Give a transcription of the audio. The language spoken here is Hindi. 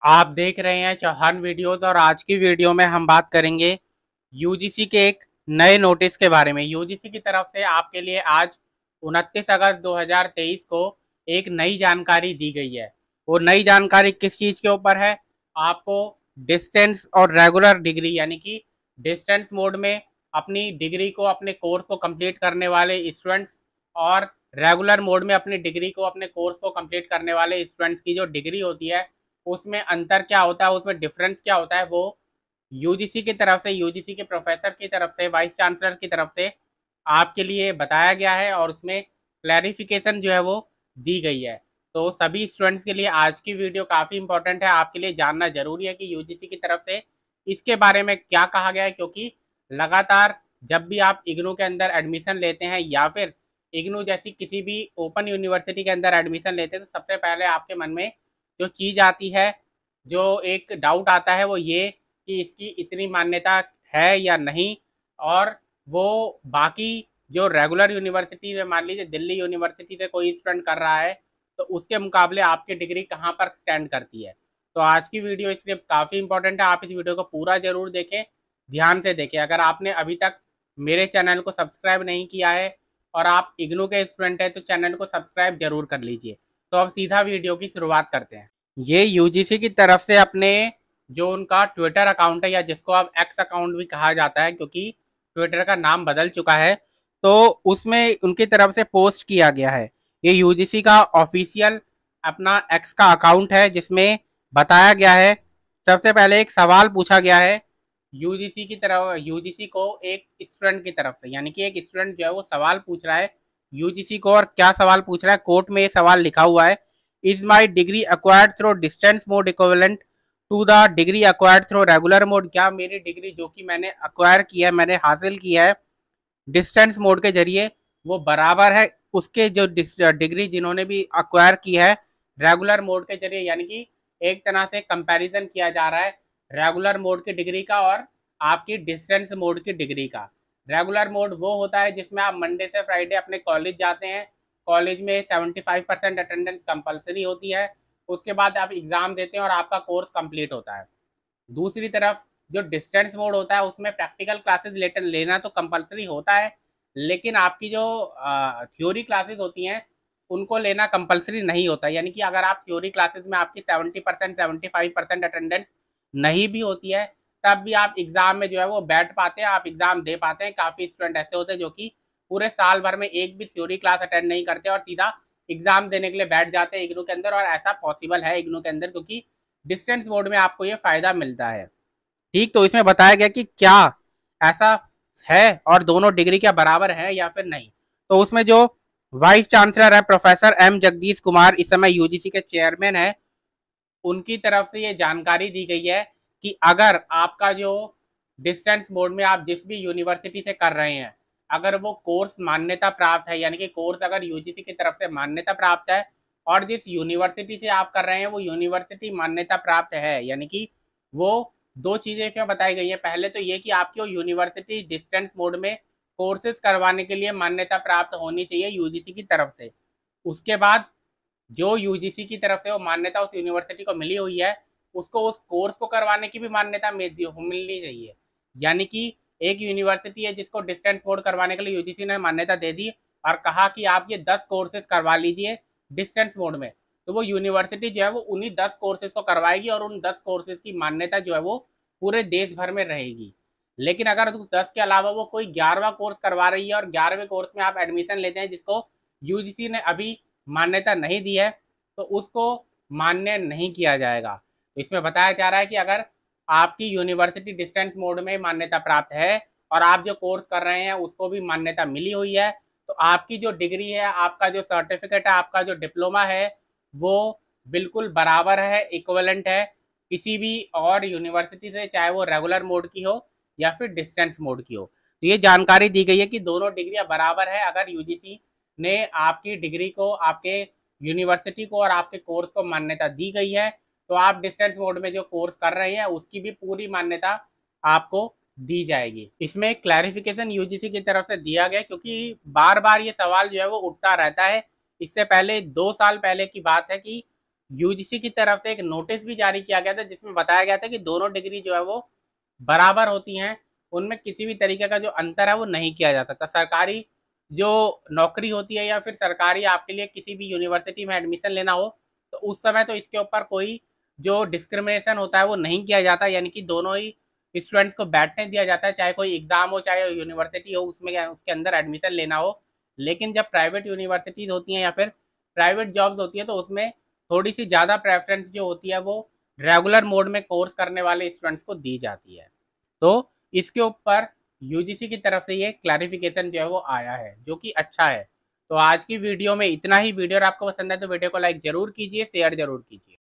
आप देख रहे हैं चौहान वीडियोस और आज की वीडियो में हम बात करेंगे यूजीसी के एक नए नोटिस के बारे में। यूजीसी की तरफ से आपके लिए आज 29 अगस्त 2023 को एक नई जानकारी दी गई है। वो नई जानकारी किस चीज़ के ऊपर है? आपको डिस्टेंस और रेगुलर डिग्री यानी कि डिस्टेंस मोड में अपनी डिग्री को अपने कोर्स को कंप्लीट करने वाले स्टूडेंट्स और रेगुलर मोड में अपनी डिग्री को अपने कोर्स को कंप्लीट करने वाले स्टूडेंट्स की जो डिग्री होती है उसमें अंतर क्या होता है, उसमें डिफरेंस क्या होता है, वो यूजीसी की तरफ से, यूजीसी के प्रोफेसर की तरफ से, वाइस चांसलर की तरफ से आपके लिए बताया गया है और उसमें क्लैरिफिकेशन जो है वो दी गई है। तो सभी स्टूडेंट्स के लिए आज की वीडियो काफ़ी इंपॉर्टेंट है, आपके लिए जानना जरूरी है कि यूजीसी की तरफ से इसके बारे में क्या कहा गया है, क्योंकि लगातार जब भी आप इग्नू के अंदर एडमिशन लेते हैं या फिर इग्नू जैसी किसी भी ओपन यूनिवर्सिटी के अंदर एडमिशन लेते हैं तो सबसे पहले आपके मन में जो चीज़ आती है, जो एक डाउट आता है वो ये कि इसकी इतनी मान्यता है या नहीं, और वो बाकी जो रेगुलर यूनिवर्सिटी है, मान लीजिए दिल्ली यूनिवर्सिटी से कोई स्टूडेंट कर रहा है तो उसके मुकाबले आपकी डिग्री कहाँ पर स्टैंड करती है। तो आज की वीडियो इसलिए काफ़ी इंपॉर्टेंट है, आप इस वीडियो को पूरा जरूर देखें, ध्यान से देखें। अगर आपने अभी तक मेरे चैनल को सब्सक्राइब नहीं किया है और आप इग्नू के स्टूडेंट हैं तो चैनल को सब्सक्राइब जरूर कर लीजिए। तो अब सीधा वीडियो की शुरुआत करते हैं। ये यूजीसी की तरफ से अपने जो उनका ट्विटर अकाउंट है, या जिसको अब एक्स अकाउंट भी कहा जाता है क्योंकि ट्विटर का नाम बदल चुका है, तो उसमें उनकी तरफ से पोस्ट किया गया है। ये यूजीसी का ऑफिशियल अपना एक्स का अकाउंट है जिसमें बताया गया है, सबसे पहले एक सवाल पूछा गया है यूजीसी की तरफ, यूजीसी को एक स्टूडेंट की तरफ से, यानी कि एक स्टूडेंट जो है वो सवाल पूछ रहा है यूजीसी को। और क्या सवाल पूछ रहा है, कोर्ट में ये सवाल लिखा हुआ है, is my degree acquired through distance mode equivalent to the degree acquired through regular mode? क्या मेरी डिग्री जो कि मैंने अक्वायर किया है, मैंने हासिल किया है डिस्टेंस मोड के जरिए, वो बराबर है उसके जो डिग्री जिन्होंने भी अक्वायर की है रेगुलर मोड के जरिए? यानी कि एक तरह से कंपैरिजन किया जा रहा है रेगुलर मोड की डिग्री का और आपकी डिस्टेंस मोड की डिग्री का। रेगुलर मोड वो होता है जिसमें आप मंडे से फ्राइडे अपने कॉलेज जाते हैं, कॉलेज में 75% अटेंडेंस कंपलसरी होती है, उसके बाद आप एग्ज़ाम देते हैं और आपका कोर्स कंप्लीट होता है। दूसरी तरफ जो डिस्टेंस मोड होता है उसमें प्रैक्टिकल क्लासेस लेना तो कंपलसरी होता है, लेकिन आपकी जो थ्योरी क्लासेस होती हैं उनको लेना कंपलसरी नहीं होता। यानी कि अगर आप थ्योरी क्लासेस में आपकी 70% 75% अटेंडेंस नहीं भी होती है तब भी आप एग्ज़ाम में जो है वो बैठ पाते हैं, आप एग्ज़ाम दे पाते हैं। काफ़ी स्टूडेंट ऐसे होते हैं जो कि पूरे साल भर में एक भी थ्योरी क्लास अटेंड नहीं करते और सीधा एग्ज़ाम देने के लिए बैठ जाते हैं इग्नू के अंदर, और ऐसा पॉसिबल है इग्नू के अंदर क्योंकि डिस्टेंस मोड में आपको ये फ़ायदा मिलता है। ठीक, तो इसमें बताया गया कि क्या ऐसा है और दोनों डिग्री क्या बराबर है या फिर नहीं। तो उसमें जो वाइस चांसलर है प्रोफेसर एम जगदीश कुमार, इस समय यूजीसी के चेयरमैन है, उनकी तरफ से ये जानकारी दी गई है कि अगर आपका जो डिस्टेंस मोड में आप जिस भी यूनिवर्सिटी से कर रहे हैं, अगर वो कोर्स मान्यता प्राप्त है, यानी कि कोर्स अगर यूजीसी की तरफ से मान्यता प्राप्त है और जिस यूनिवर्सिटी से आप कर रहे हैं वो यूनिवर्सिटी मान्यता प्राप्त है, यानी कि वो दो चीज़ें क्या बताई गई हैं। पहले तो ये कि आपकी वो यूनिवर्सिटी डिस्टेंस मोड में कोर्सेज करवाने के लिए मान्यता प्राप्त होनी चाहिए यूजीसी की तरफ से। उसके बाद जो यूजीसी की तरफ से वो मान्यता उस यूनिवर्सिटी को मिली हुई है, उसको उस कोर्स को करवाने की भी मान्यता मिलनी चाहिए। यानी कि एक यूनिवर्सिटी है जिसको डिस्टेंस मोड करवाने के लिए यूजीसी ने मान्यता दे दी और कहा कि आप ये 10 कोर्सेज करवा लीजिए डिस्टेंस मोड में, तो वो यूनिवर्सिटी जो है वो उन्हीं 10 कोर्सेज को करवाएगी और उन 10 कोर्सेज की मान्यता जो है वो पूरे देश भर में रहेगी। लेकिन अगर उस 10 के अलावा वो कोई 11वां कोर्स करवा रही है और 11वें कोर्स में आप एडमिशन लेते हैं जिसको यूजीसी ने अभी मान्यता नहीं दी है, तो उसको मान्य नहीं किया जाएगा। तो इसमें बताया जा रहा है कि अगर आपकी यूनिवर्सिटी डिस्टेंस मोड में मान्यता प्राप्त है और आप जो कोर्स कर रहे हैं उसको भी मान्यता मिली हुई है, तो आपकी जो डिग्री है, आपका जो सर्टिफिकेट है, आपका जो डिप्लोमा है, वो बिल्कुल बराबर है, इक्विवेलेंट है किसी भी और यूनिवर्सिटी से, चाहे वो रेगुलर मोड की हो या फिर डिस्टेंस मोड की हो। तो ये जानकारी दी गई है कि दोनों डिग्रियां बराबर है। अगर यूजीसी ने आपकी डिग्री को, आपके यूनिवर्सिटी को और आपके कोर्स को मान्यता दी गई है, तो आप डिस्टेंस मोड में जो कोर्स कर रहे हैं उसकी भी पूरी मान्यता आपको दी जाएगी। इसमें क्लैरिफिकेशन यूजीसी की तरफ से दिया गया क्योंकि बार बार ये सवाल जो है वो उठता रहता है। इससे पहले 2 साल पहले की बात है कि यूजीसी की तरफ से एक नोटिस भी जारी किया गया था जिसमें बताया गया था कि दोनों डिग्री जो है वो बराबर होती हैं, उनमें किसी भी तरीके का जो अंतर है वो नहीं किया जा सकता। सरकारी जो नौकरी होती है या फिर सरकारी आपके लिए किसी भी यूनिवर्सिटी में एडमिशन लेना हो तो उस समय तो इसके ऊपर कोई जो डिस्क्रिमिनेशन होता है वो नहीं किया जाता, यानी कि दोनों ही स्टूडेंट्स को बैठने दिया जाता है, चाहे कोई एग्जाम हो चाहे यूनिवर्सिटी हो उसमें उसके अंदर एडमिशन लेना हो। लेकिन जब प्राइवेट यूनिवर्सिटीज होती हैं या फिर प्राइवेट जॉब्स होती है तो उसमें थोड़ी सी ज़्यादा प्रेफरेंस जो होती है वो रेगुलर मोड में कोर्स करने वाले स्टूडेंट्स को दी जाती है। तो इसके ऊपर यूजीसी की तरफ से ये क्लैरिफिकेशन जो है वो आया है, जो कि अच्छा है। तो आज की वीडियो में इतना ही। वीडियो अगर आपको पसंद है तो वीडियो को लाइक जरूर कीजिए, शेयर जरूर कीजिए।